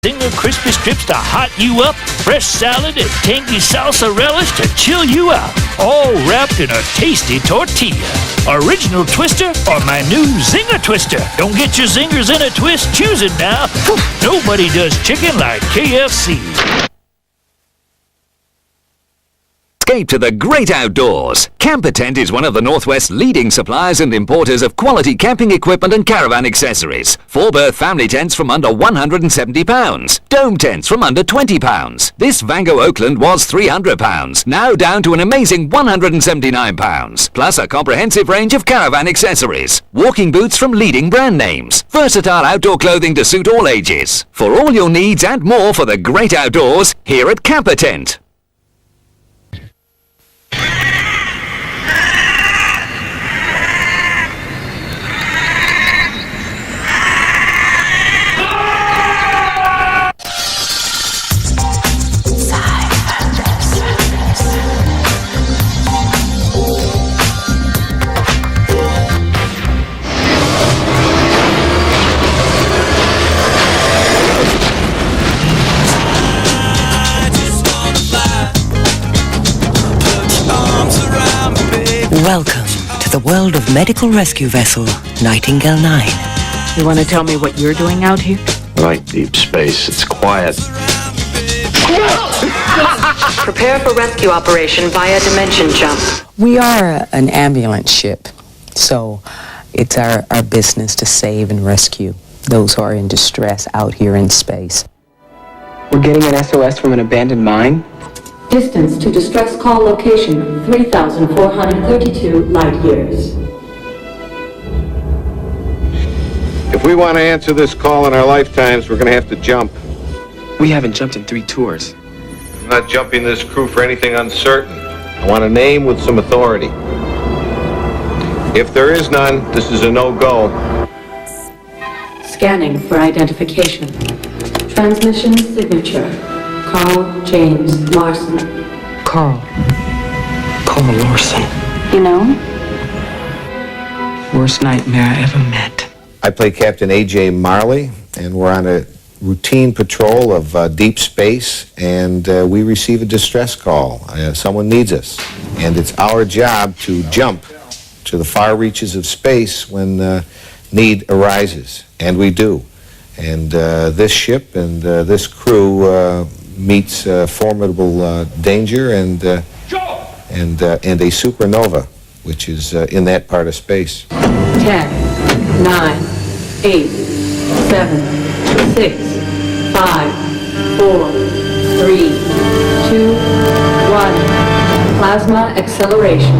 Zinger crispy strips to hot you up, fresh salad and tangy salsa relish to chill you out, all wrapped in a tasty tortilla. Original Twister or my new Zinger Twister. Don't get your zingers in a twist, choose it now. Nobody does chicken like KFC. Escape to the great outdoors. Camper Tent is one of the Northwest's leading suppliers and importers of quality camping equipment and caravan accessories. 4-berth family tents from under £170. Dome tents from under £20. This Vango Oakland was £300, now down to an amazing £179. Plus a comprehensive range of caravan accessories. Walking boots from leading brand names. Versatile outdoor clothing to suit all ages. For all your needs and more for the great outdoors, here at Camper Tent. Welcome to the world of medical rescue vessel Nightingale 9. You want to tell me what you're doing out here? I like deep space. It's quiet. Prepare for rescue operation via dimension jump. We are an ambulance ship, so it's our business to save and rescue those who are in distress out here in space. We're getting an SOS from an abandoned mine? Distance to distress call location, 3,432 light years. If we want to answer this call in our lifetimes, we're going to have to jump. We haven't jumped in 3 tours. I'm not jumping this crew for anything uncertain. I want a name with some authority. If there is none, this is a no-go. Scanning for identification. Transmission signature. Carl James Larson. Carl Larson. You know? Worst nightmare I ever met. I play Captain A.J. Marley, and we're on a routine patrol of deep space, and we receive a distress call. Someone needs us, and it's our job to jump to the far reaches of space when need arises, and we do. And this ship and this crew meets formidable danger and a supernova, which is in that part of space. 10, 9, 8, 7, 6, 5, 4, 3, 2, 1. Plasma acceleration.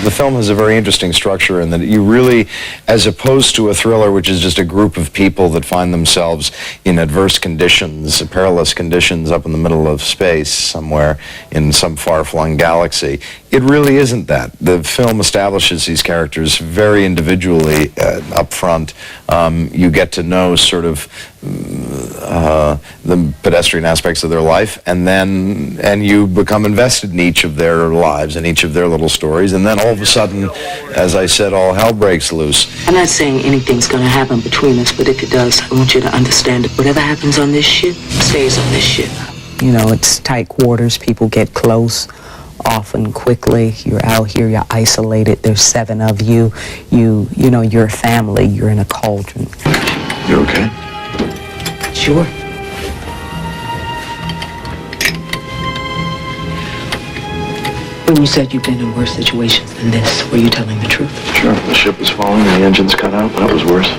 The film has a very interesting structure in that you really, as opposed to a thriller which is just a group of people that find themselves in adverse conditions, perilous conditions up in the middle of space somewhere in some far-flung galaxy, it really isn't that. The film establishes these characters very individually up front. You get to know sort of the pedestrian aspects of their life, and you become invested in each of their lives and each of their little stories, and then all of a sudden, as I said, all hell breaks loose. I'm not saying anything's going to happen between us, but if it does, I want you to understand that whatever happens on this ship stays on this ship. You know, it's tight quarters, people get close often quickly. You're out here, you're isolated. There's 7 of you. You know, you're a family. You're in a cauldron. You okay? Sure. When you said you've been in worse situations than this, were you telling the truth? Sure. The ship was falling and the engines cut out. That was worse.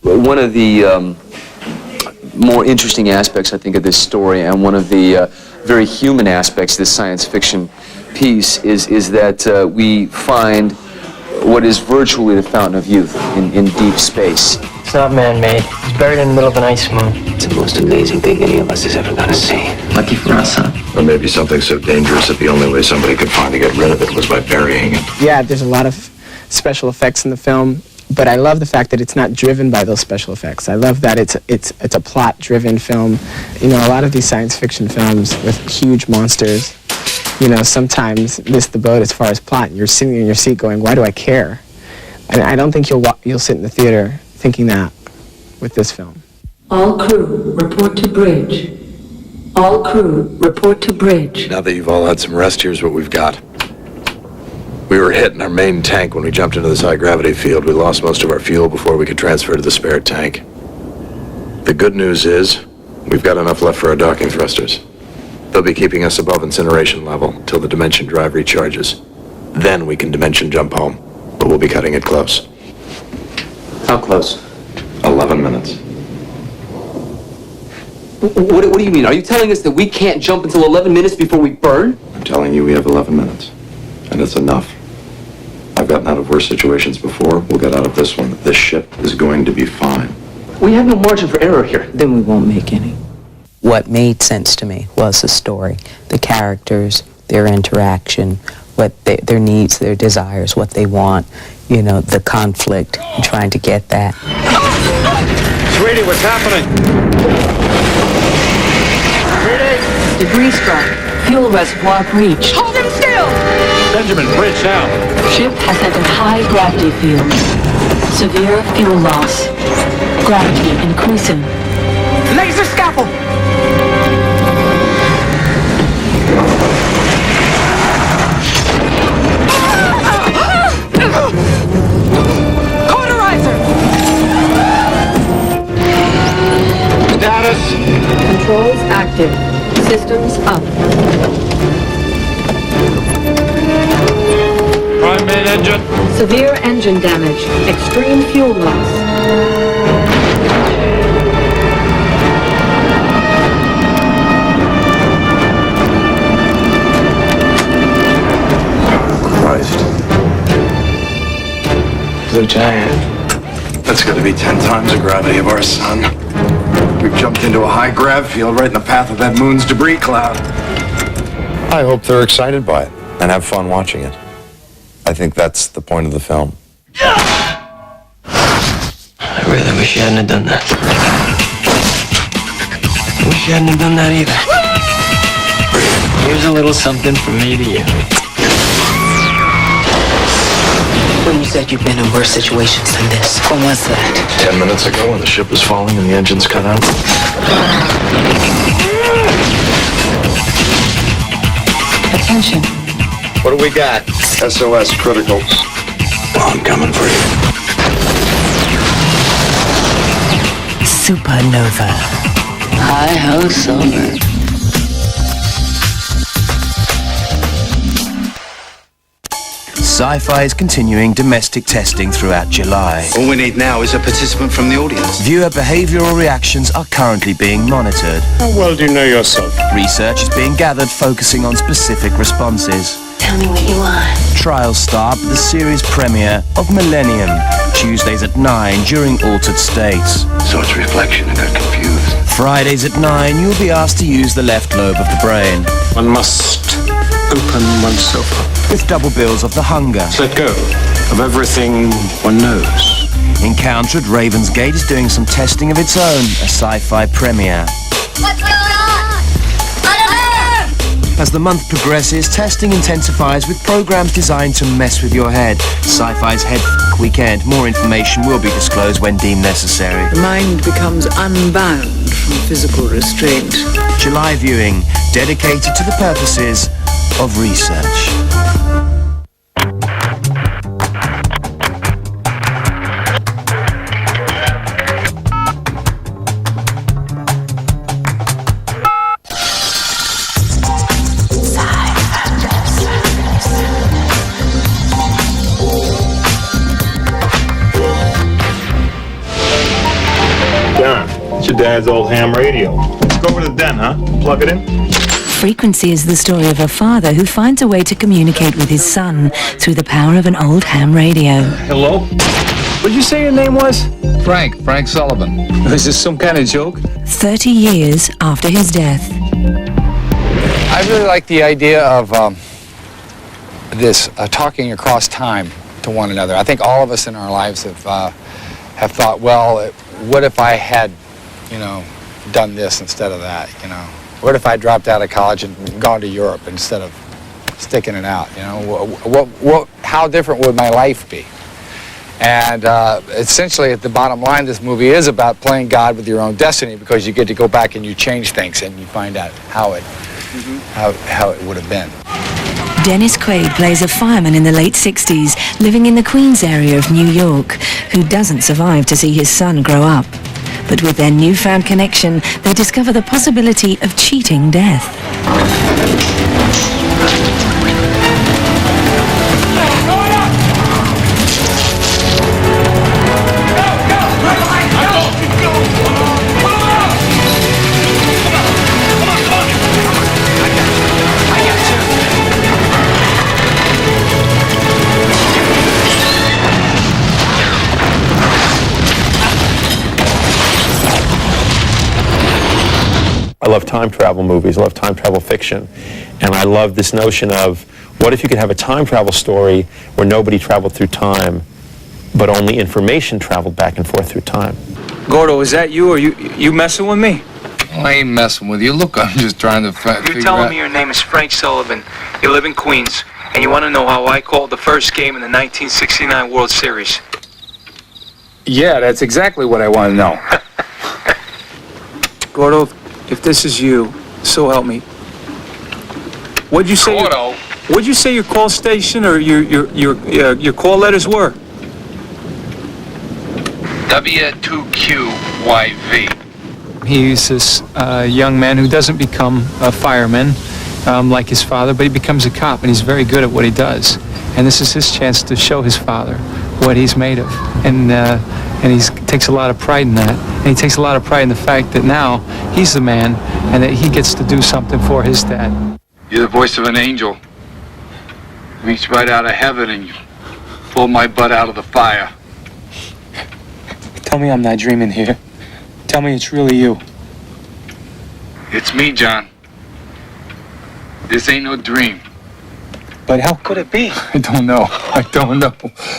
One of the more interesting aspects, I think, of this story, and one of the very human aspects of this science fiction piece is that we find what is virtually the fountain of youth in deep space. It's not man-made. It's buried in the middle of an ice moon. It's the most amazing thing any of us is ever gonna see. Lucky for us, huh? Or maybe something so dangerous that the only way somebody could find to get rid of it was by burying it. Yeah, there's a lot of special effects in the film, but I love the fact that it's not driven by those special effects. I love that it's a plot-driven film. You know, a lot of these science fiction films with huge monsters, you know, sometimes miss the boat as far as plot. And you're sitting in your seat going, why do I care? And I don't think you'll sit in the theater thinking that with this film. All crew, report to bridge. All crew, report to bridge. Now that you've all had some rest, here's what we've got. We were hit in our main tank when we jumped into this high-gravity field. We lost most of our fuel before we could transfer to the spare tank. The good news is, we've got enough left for our docking thrusters. They'll be keeping us above incineration level till the dimension drive recharges. Then we can dimension jump home, but we'll be cutting it close. How close? 11 minutes. What do you mean? Are you telling us that we can't jump until 11 minutes before we burn? I'm telling you, we have 11 minutes. And it's enough. I've gotten out of worse situations before. We'll get out of this one. This ship is going to be fine. We have no margin for error here. Then we won't make any. What made sense to me was the story, the characters, their interaction, what their needs, their desires, what they want, you know, the conflict, and trying to get that. Sweetie, what's happening? Debris strike. Fuel reservoir breached. Hold him still! Benjamin, bridge now. Ship has entered high gravity field. Severe fuel loss. Gravity increasing. Laser scalpel! Cauterizer! Status! Controls active. Systems up. Prime main engine. Severe engine damage. Extreme fuel loss. Christ. Blue Giant. That's got to be 10 times the gravity of our sun. We've jumped into a high grav field right in the path of that moon's debris cloud. I hope they're excited by it and have fun watching it. I think that's the point of the film. I really wish you hadn't done that. I wish you hadn't done that either. Here's a little something from me to you. When you said you've been in worse situations than this, when was that? 10 minutes ago when the ship was falling and the engines cut out. Attention. What do we got? SOS critical. Well, I'm coming for you. Supernova. Hi-ho, Silver. Sci-Fi is continuing domestic testing throughout July. All we need now is a participant from the audience. Viewer behavioral reactions are currently being monitored. How well do you know yourself? Research is being gathered focusing on specific responses. Tell me what you want. Trials start with the series premiere of Millennium, Tuesdays at 9 during Altered States. So it's reflection and got confused. Fridays at 9 you'll be asked to use the left lobe of the brain. One must open oneself up. With double bills of The Hunger. Let go of everything one knows. Encounter at Ravensgate is doing some testing of its own, a sci-fi premiere. What's going on? As the month progresses, testing intensifies with programs designed to mess with your head. Sci-Fi's Head Weekend. More information will be disclosed when deemed necessary. The mind becomes unbound from physical restraint. July viewing, dedicated to the purposes of research. It's your dad's old ham radio. Let's go over to the den, huh? Plug it in. Frequency is the story of a father who finds a way to communicate with his son through the power of an old ham radio. Hello? What did you say your name was? Frank Sullivan. Is this some kind of joke? 30 years after his death. I really like the idea of this talking across time to one another. I think all of us in our lives have thought, well, what if I had, done this instead of that, What if I dropped out of college and gone to Europe instead of sticking it out, how different would my life be? And essentially, at the bottom line, this movie is about playing God with your own destiny, because you get to go back and you change things and you find out how it would have been. Dennis Quaid plays a fireman in the late 60s, living in the Queens area of New York, who doesn't survive to see his son grow up. But with their newfound connection, they discover the possibility of cheating death. I love time travel movies, I love time travel fiction, and I love this notion of what if you could have a time travel story where nobody traveled through time, but only information traveled back and forth through time. Gordo, is that you, or you messing with me? I ain't messing with you. Look, I'm just trying to figure out... You're telling me your name is Frank Sullivan, you live in Queens, and you want to know how I called the first game in the 1969 World Series? Yeah, that's exactly what I want to know. Gordo, if this is you, so help me. What'd you say? Gordo. What'd you say your call station or your call letters were? W2QYV. He's this young man who doesn't become a fireman like his father, but he becomes a cop, and he's very good at what he does. And this is his chance to show his father what he's made of. And he takes a lot of pride in that. And he takes a lot of pride in the fact that now he's the man and that he gets to do something for his dad. You're the voice of an angel. Reached right out of heaven and you pulled my butt out of the fire. Tell me I'm not dreaming here. Tell me it's really you. It's me, John. This ain't no dream. But how could it be? I don't know.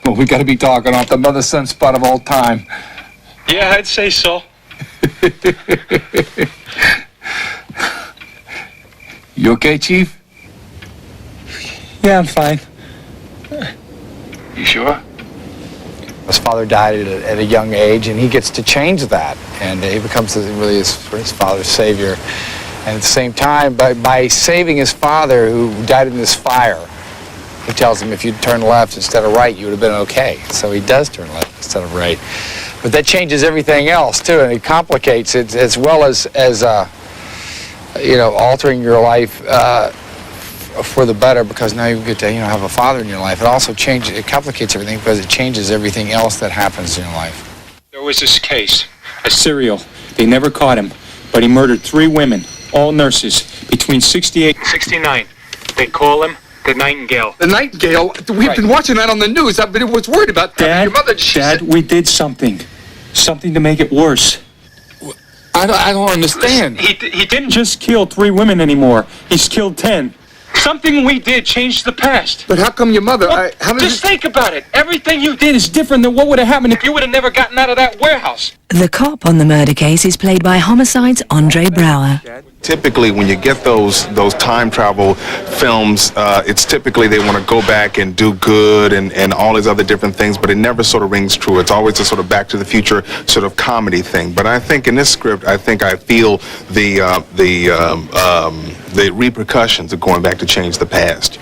But we gotta be talking off the mother-son spot of all time. Yeah, I'd say so. You okay, Chief? Yeah, I'm fine. You sure? His father died at a young age, and he gets to change that, and he becomes really his father's savior. And at the same time, by saving his father, who died in this fire, he tells him if you'd turn left instead of right, you would have been okay. So he does turn left instead of right. But that changes everything else too, and it complicates it as well as altering your life for the better, because now you get to have a father in your life. It also complicates everything because it changes everything else that happens in your life. There was this case, a serial. They never caught him, but he murdered 3 women, all nurses, between 68 and 69. They call him the Nightingale. The Nightingale? We've been watching that on the news. I was worried about that. Your mother... Dad, we did something. Something to make it worse. I don't understand. He didn't just kill 3 women anymore. He's killed 10. Something we did changed the past. But how come your mother... Just think about it. Everything you did is different than what would have happened if you would have never gotten out of that warehouse. The cop on the murder case is played by Homicide's Andre Brower. Typically, when you get those time travel films, it's typically they want to go back and do good and all these other different things, but it never sort of rings true. It's always a sort of Back to the Future sort of comedy thing. But I think in this script, I feel the repercussions of going back to change the past.